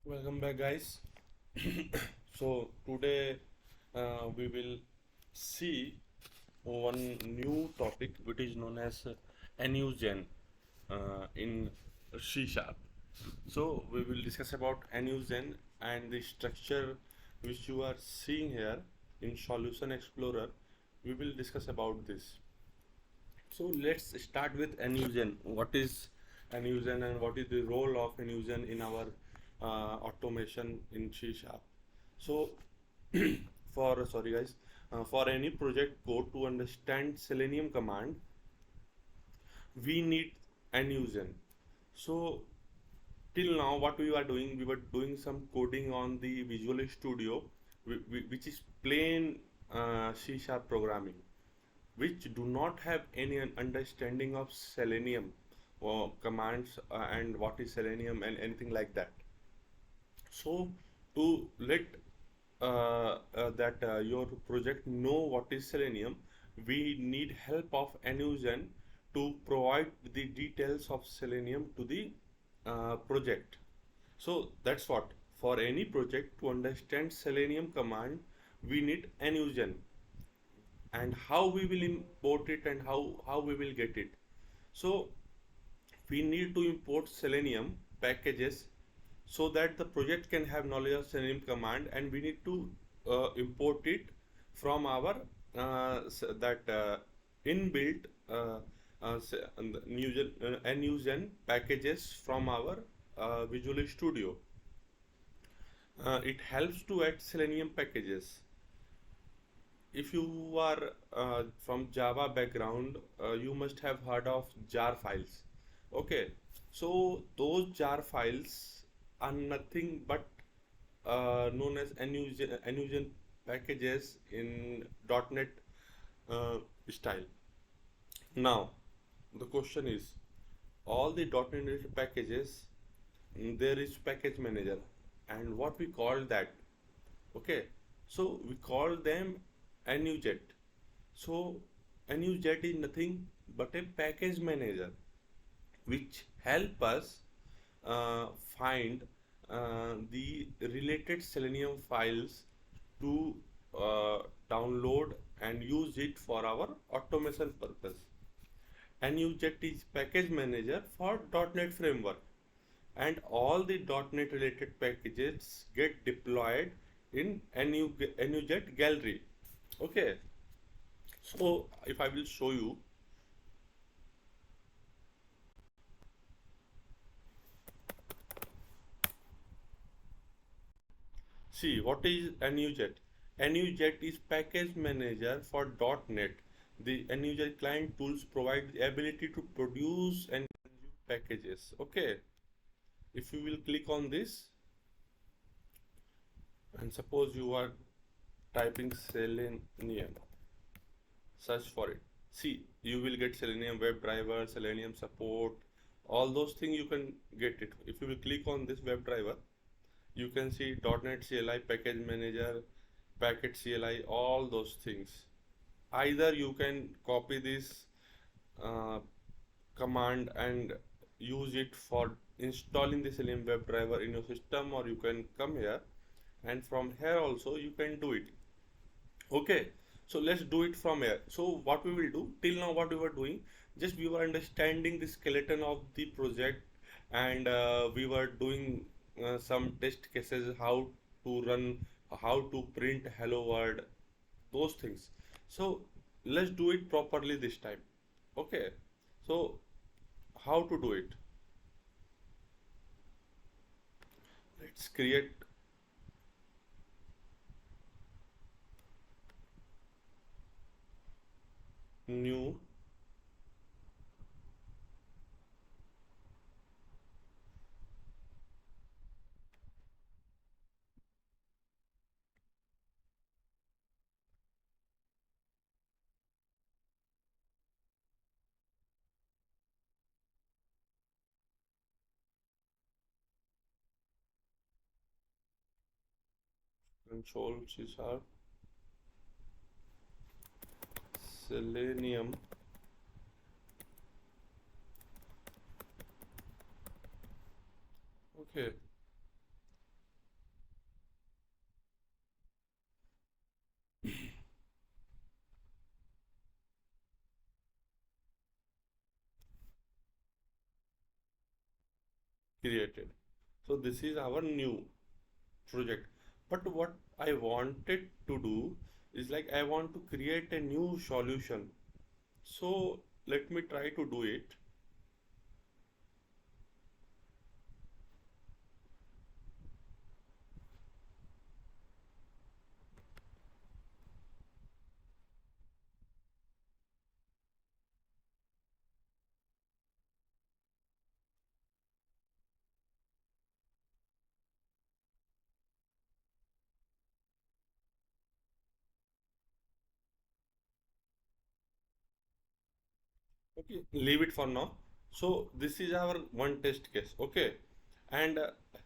Welcome back, guys. So today we will see one new topic which is known as Nugen in C sharp. So we will discuss about Nugen and the structure which you are seeing here in Solution Explorer. We will discuss about this. So let's start with Nugen. What is Nugen and what is the role of Nugen in our automation in C sharp? So sorry guys, for any project code to understand Selenium command, we need Nugen. So till now, what we were doing some coding on the Visual Studio, which is plain C sharp programming, which do not have any understanding of Selenium or commands and what is Selenium and anything like that. So to let that your project know what is Selenium, we need help of Nugen to provide the details of Selenium to the project. So that's what, for any project to understand Selenium command, we need Nugen, and how we will import it and how we will get it. So we need to import Selenium packages so that the project can have knowledge of Selenium command, and we need to import it from our inbuilt Nugen packages from our Visual Studio. It helps to add Selenium packages. If you are from Java background, you must have heard of jar files. Okay, so those jar files are nothing but known as Nugen packages in .NET style. Now, the question is, all the .NET related packages, there is package manager, and what we call that? Okay, so we call them Nuget. So Nuget is nothing but a package manager which help us find the related Selenium files to download and use it for our automation purpose. Nuget is package manager for .NET framework, and all the .NET related packages get deployed in Nuget gallery. Okay, so if I will show you, see what is Nuget. Nuget is package manager for .NET. The Nuget client tools provide the ability to produce and consume packages. Okay, if you will click on this, and suppose you are typing Selenium, search for it. See, you will get Selenium WebDriver, Selenium support, all those things you can get it. If you will click on this WebDriver, you can see .NET CLI, package manager, packet CLI, all those things. Either you can copy this uh, command and use it for installing the Selenium WebDriver in your system, or you can come here, and from here also you can do it. Okay, so let's do it from here. So what we will do, till now what we were doing, just we were understanding the skeleton of the project, and we were doing some test cases, how to run, how to print hello world, those things. So let's do it properly this time. Okay, so how to do it? Let's create new control C sharp Selenium. Okay, created. So this is our new project. But what I wanted to do is like I want to create a new solution. So let me try to do it. Okay, leave it for now. So this is our one test case. Okay, and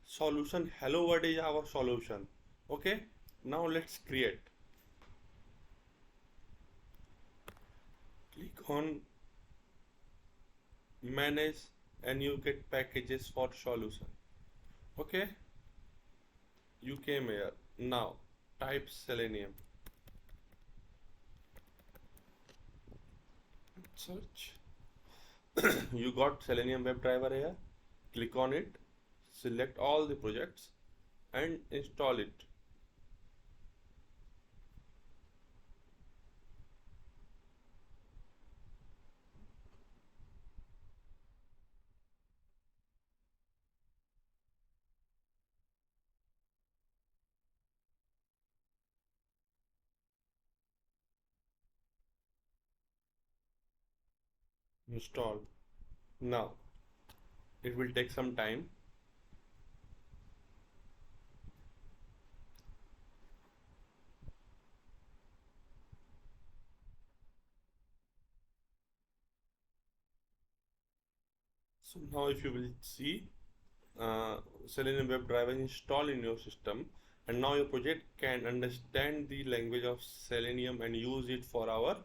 solution hello world is our solution. Okay, now let's create. Click on manage and you get packages for solution. Okay, you came here. Now type selenium. Search. You got selenium WebDriver here. Click on it, select all the projects and install it. Install. Now it will take some time. So now if you will see Selenium WebDriver installed in your system, and now your project can understand the language of Selenium and use it for our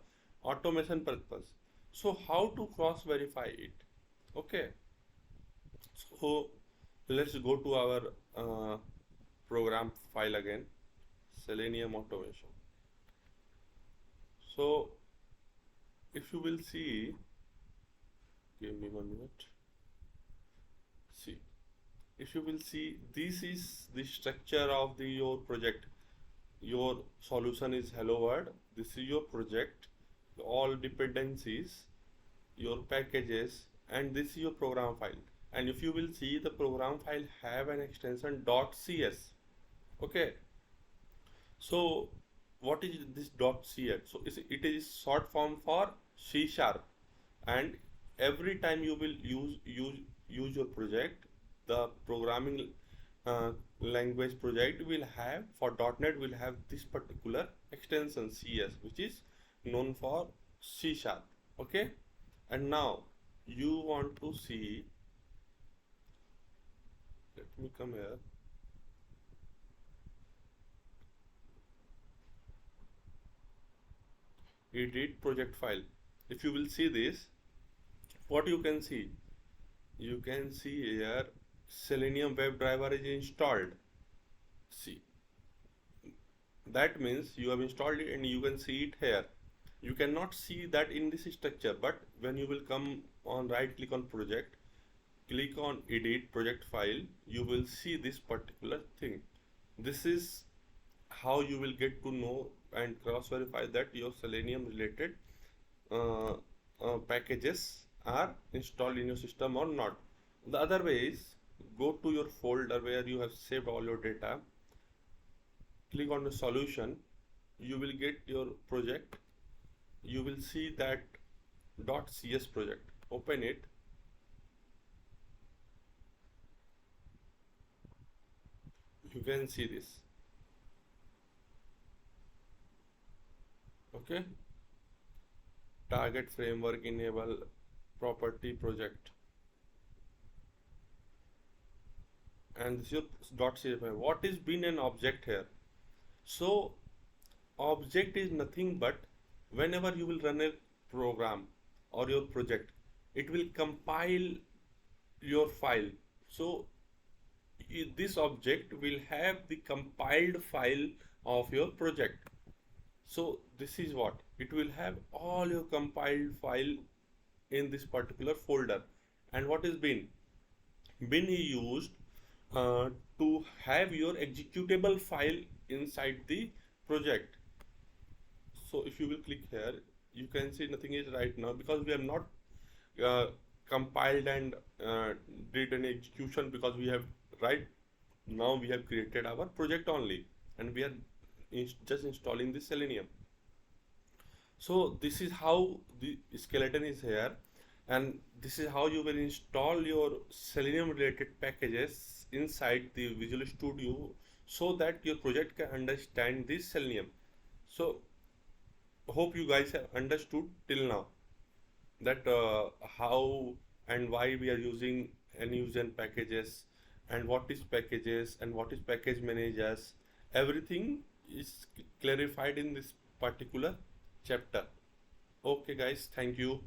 automation purpose. So how to cross verify it? Okay, so let's go to our program file again, Selenium automation. So if you will see, give me 1 minute. See, if you will see, this is the structure of the your project. Your solution is hello world. This is your project, all dependencies, your packages, and this is your program file. And if you will see, the program file have an extension .cs. Okay, so what is this .cs? So it is short form for C sharp, and every time you will use your project, the programming language project will have for .NET will have this particular extension CS, which is known for C sharp. Okay, and now you want to see. Let me come here. Edit project file. If you will see this, what you can see? You can see here Selenium WebDriver is installed. See, that means you have installed it and you can see it here. You cannot see that in this structure, but when you will come on right click on project, click on edit project file, you will see this particular thing. This is how you will get to know and cross verify that your Selenium related uh, packages are installed in your system or not. The other way is go to your folder where you have saved all your data, click on the solution, you will get your project, you will see that .cs project, open it, you can see this. Okay, target framework enable property project, and this is your .cs file. What is been an object here? So object is nothing but whenever you will run a program or your project, it will compile your file. So this object will have the compiled file of your project. So this is what it will have, all your compiled file in this particular folder. And what is been been used to have your executable file inside the project. So if you will click here, you can see nothing is right now because we have not uh, compiled and did an execution, because we have right now we have created our project only, and we are just installing the Selenium. So this is how the skeleton is here, and this is how you will install your Selenium related packages inside the Visual Studio so that your project can understand this Selenium. So hope you guys have understood till now that how and why we are using Nugen packages, and what is packages and what is package managers. Everything is clarified in this particular chapter. Okay guys, thank you.